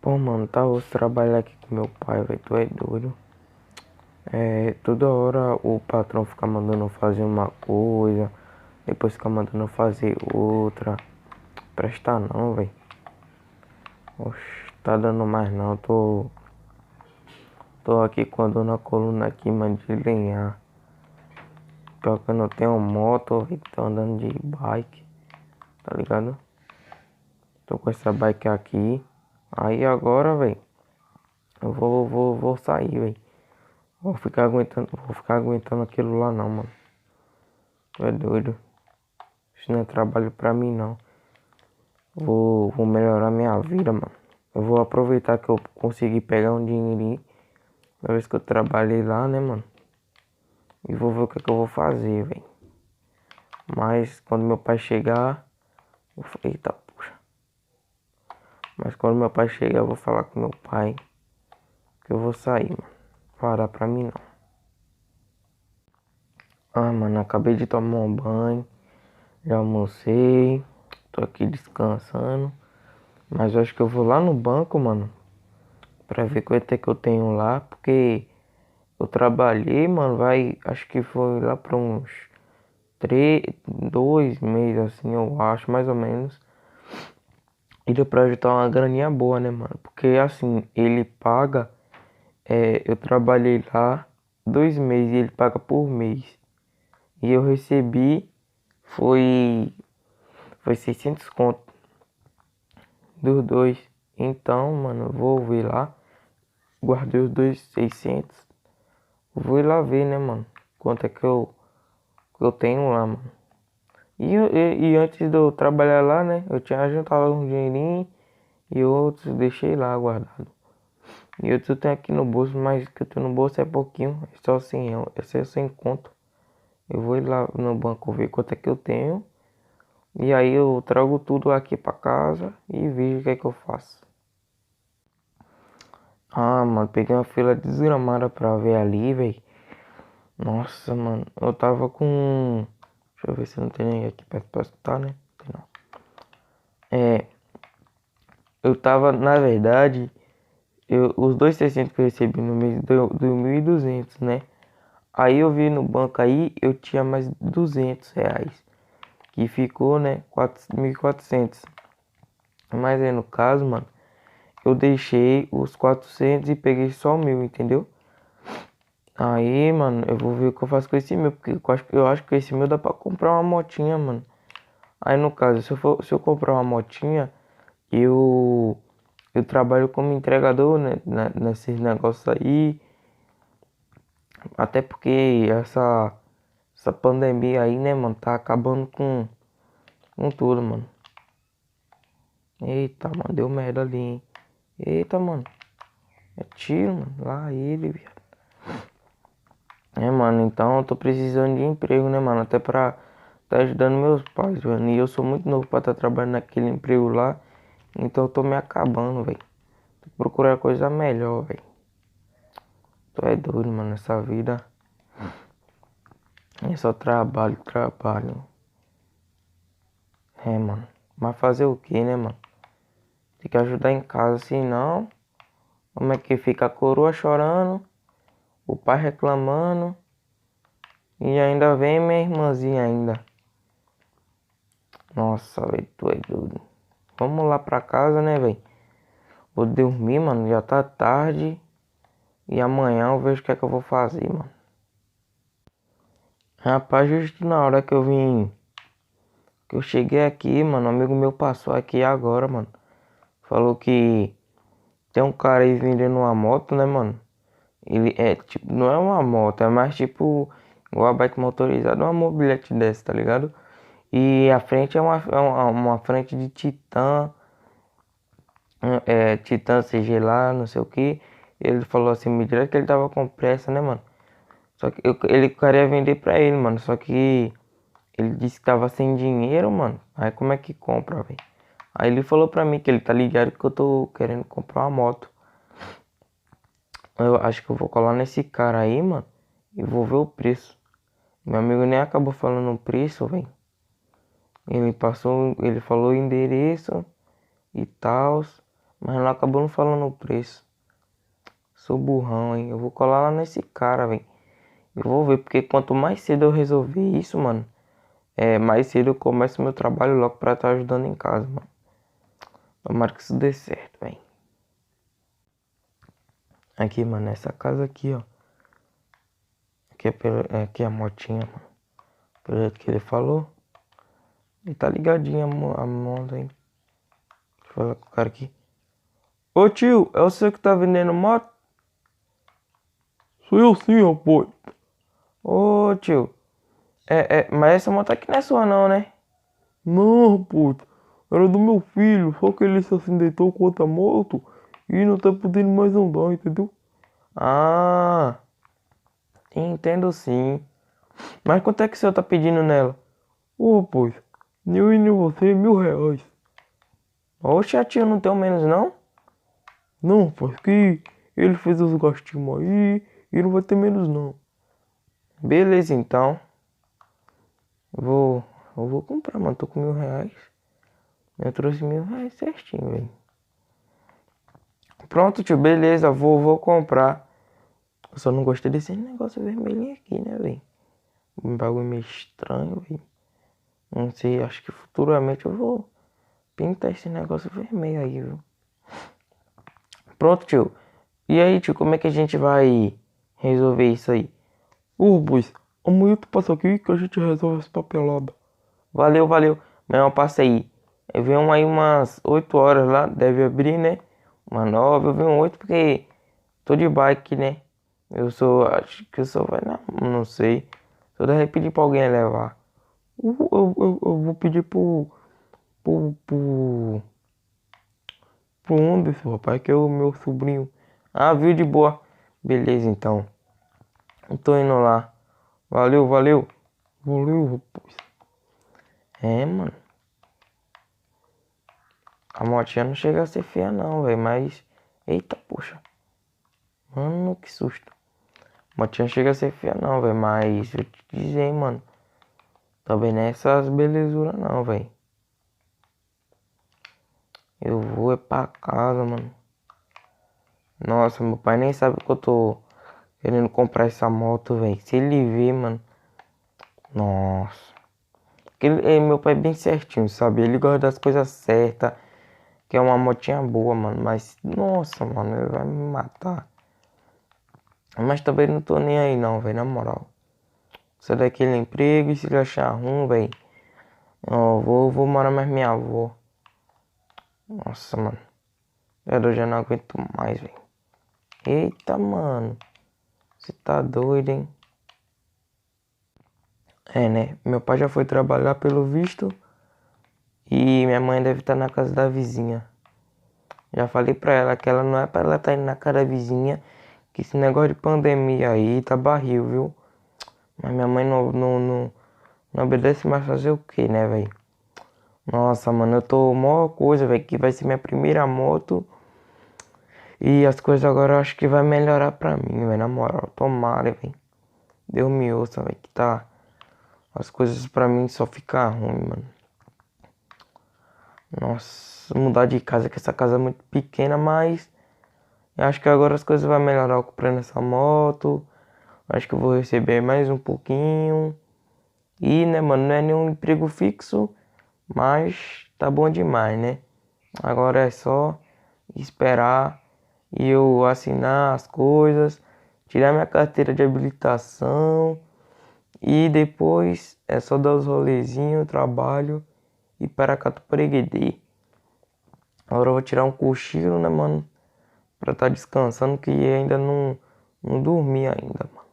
Pô, mano, tá osso trabalhar aqui com meu pai, velho. Tu é doido. Toda hora o patrão fica mandando eu fazer uma coisa, depois fica mandando eu fazer outra. Presta não, velho. Oxe, tá dando mais não. Tô aqui com a dor na coluna aqui, mano, de lenhar. Pior que eu não tenho moto, véi, tô andando de bike, tá ligado? Tô com essa bike aqui. Aí agora, velho, eu vou sair, velho. Vou ficar aguentando aquilo lá não, mano. Tu é doido. Isso não é trabalho pra mim não. Vou melhorar minha vida, mano. Eu vou aproveitar que eu consegui pegar um dinheirinho. Da vez que eu trabalhei lá, né, mano? E vou ver o que é que eu vou fazer, velho. Mas quando meu pai chegar. Eita, puxa. Mas quando meu pai chegar, eu vou falar com meu pai. Que eu vou sair, mano. Parar pra mim não. Ah, mano, acabei de tomar um banho. Já almocei. Tô aqui descansando. Mas eu acho que eu vou lá no banco, mano. Pra ver quanto é que eu tenho lá. Porque eu trabalhei, mano. Acho que foi lá pra uns 2 meses, assim, eu acho, mais ou menos. E deu pra ajudar uma graninha boa, né, mano? Porque assim, ele paga. Eu trabalhei lá 2 meses e ele paga por mês. E eu recebi. Foi. Foi 600 conto dos dois. Então, mano, eu vou ver lá. Guardei os dois 600. Vou ir lá ver, né, mano? Quanto é que eu tenho lá, mano. E antes de eu trabalhar lá, né? Eu tinha juntado um dinheirinho e outros deixei lá guardado. E outros eu tenho aqui no bolso, mas que eu tenho no bolso é pouquinho. É só 100, esse é 100 conto. Eu vou ir lá no banco ver quanto é que eu tenho. E aí eu trago tudo aqui pra casa e vejo o que é que eu faço. Ah, mano, peguei uma fila desgramada pra ver ali, velho. Nossa, mano, eu tava com. Deixa eu ver se não tem ninguém aqui perto pra escutar, né? Tem não. É, eu tava, na verdade, os dois 600 que eu recebi no mês deu 1.200, né? Aí eu vi no banco aí, eu tinha mais R$ 200, que ficou, né, 1.400. Mas aí no caso, mano, eu deixei os 400 e peguei só o meu, entendeu? Aí, mano, eu vou ver o que eu faço com esse meu, porque eu acho que esse meu dá pra comprar uma motinha, mano. Aí no caso, se eu comprar uma motinha, eu eu trabalho como entregador, né, nesses negócios aí. Até porque essa pandemia aí, né, mano, tá acabando com tudo, mano. Eita, mano, deu merda ali, hein. Eita, mano, é tiro, mano, lá ele, viado. Mano, então eu tô precisando de emprego, né, mano, até pra tá ajudando meus pais, velho. E eu sou muito novo pra tá trabalhando naquele emprego lá, então eu tô me acabando, velho. Tô procurando coisa melhor, velho. Tu é doido, mano, essa vida é só trabalho, trabalho. Mano, mas fazer o que, né, mano? Tem que ajudar em casa, senão, como é que fica a coroa chorando, o pai reclamando e ainda vem minha irmãzinha ainda. Nossa, velho, tu é doido. Vamos lá pra casa, né, velho? Vou dormir, mano, já tá tarde e amanhã eu vejo o que é que eu vou fazer, mano. Rapaz, justo na hora que eu cheguei aqui, mano, um amigo meu passou aqui agora, mano. Falou que tem um cara aí vendendo uma moto, né, mano? Ele é tipo, não é uma moto, é mais tipo igual a bike motorizada, uma mobilete dessa, tá ligado? E a frente é uma frente de Titan, Titan CG lá, não sei o que. Ele falou assim, me direto que ele tava com pressa, né, mano? Só que ele queria vender pra ele, mano. Só que ele disse que tava sem dinheiro, mano. Aí como é que compra, velho? Aí ele falou pra mim que ele tá ligado que eu tô querendo comprar uma moto. Eu acho que eu vou colar nesse cara aí, mano. E vou ver o preço. Meu amigo nem acabou falando o preço, velho. Ele falou o endereço e tal. Mas ela acabou não falando o preço. Sou burrão, hein? Eu vou colar lá nesse cara, velho. Eu vou ver, porque quanto mais cedo eu resolver isso, mano, mais cedo eu começo meu trabalho logo pra estar ajudando em casa, mano. Tomara que isso dê certo, velho. Aqui, mano, essa casa aqui, ó. Aqui é a motinha, mano. Pelo jeito que ele falou. Ele tá ligadinho a moto, hein. Deixa eu falar com o cara aqui. Ô tio, é você que tá vendendo moto? Sou eu sim, rapaz. Ô tio. Mas essa moto aqui não é sua não, né? Não, rapaz. Era do meu filho. Só que ele se acidentou com outra moto. E não tá podendo mais andar, entendeu? Ah, entendo sim. Mas quanto é que o senhor tá pedindo nela? Ô, rapaz, eu e nem você, R$ 1.000. Oxe, a tia não tem o menos não? Não, rapaz, que ele fez os gastinhos aí e não vai ter menos não. Beleza, então. Eu vou comprar, mano. Tô com R$ 1.000. Eu trouxe R$ 1.000 certinho, velho. Pronto, tio, beleza, vou comprar. Eu só não gostei desse negócio vermelhinho aqui, né, velho? Um bagulho meio estranho, velho. Não sei, acho que futuramente eu vou pintar esse negócio vermelho aí, viu? Pronto, tio. E aí, tio, como é que a gente vai resolver isso aí? Ô, rapaz, amanhã tu passa aqui que a gente resolve essa papelada. Valeu, valeu. Amanhã eu passo aí. Eu venho aí umas 8 horas lá, deve abrir, né? Uma 9, eu venho 8 porque tô de bike, né? Acho que eu sou, vai não sei. Só deve pedir pra alguém levar. Eu vou pedir pro, pro, pro Anderson, rapaz, que é o meu sobrinho. Ah, viu de boa. Beleza, então. Eu tô indo lá. Valeu, valeu. Valeu, rapaz. Mano. A motinha não chega a ser feia não, velho. Mas. Eita, poxa. Mano, que susto. A motinha chega a ser feia não, velho. Mas eu te dizer, hein, mano. Também não é essas belezuras não, velho. Eu vou é pra casa, mano. Nossa, meu pai nem sabe que eu tô querendo comprar essa moto, velho. Se ele ver, mano. Nossa. Porque meu pai é bem certinho, sabe? Ele gosta das coisas certas. Que é uma motinha boa, mano. Mas, nossa, mano, ele vai me matar. Mas também não tô nem aí, não, velho. Na moral. Sai daquele emprego e se ele achar ruim, velho. Ó, vou morar mais minha avó. Nossa, mano. Eu já não aguento mais, velho. Eita, mano. Você tá doido, hein? É, né? Meu pai já foi trabalhar pelo visto. E minha mãe deve estar na casa da vizinha. Já falei pra ela que ela não é pra ela estar indo na casa da vizinha. Que esse negócio de pandemia aí tá barril, viu? Mas minha mãe não obedece mais fazer o que, né, velho? Nossa, mano, eu tô maior coisa, velho. Que vai ser minha primeira moto. E as coisas agora eu acho que vai melhorar pra mim, velho. Na moral, tomara, velho. Deus me ouça, velho. Que tá. As coisas pra mim só ficam ruim, mano. Nossa, mudar de casa, que essa casa é muito pequena, mas eu acho que agora as coisas vão melhorar comprando essa moto. Acho que eu vou receber mais um pouquinho. E, né, mano, não é nenhum emprego fixo, mas tá bom demais, né? Agora é só esperar e eu assinar as coisas, tirar minha carteira de habilitação e depois é só dar os rolezinhos, trabalho e para cá do preguiçoso. Agora eu vou tirar um cochilo, né, mano? Pra estar descansando que ainda não dormi ainda, mano.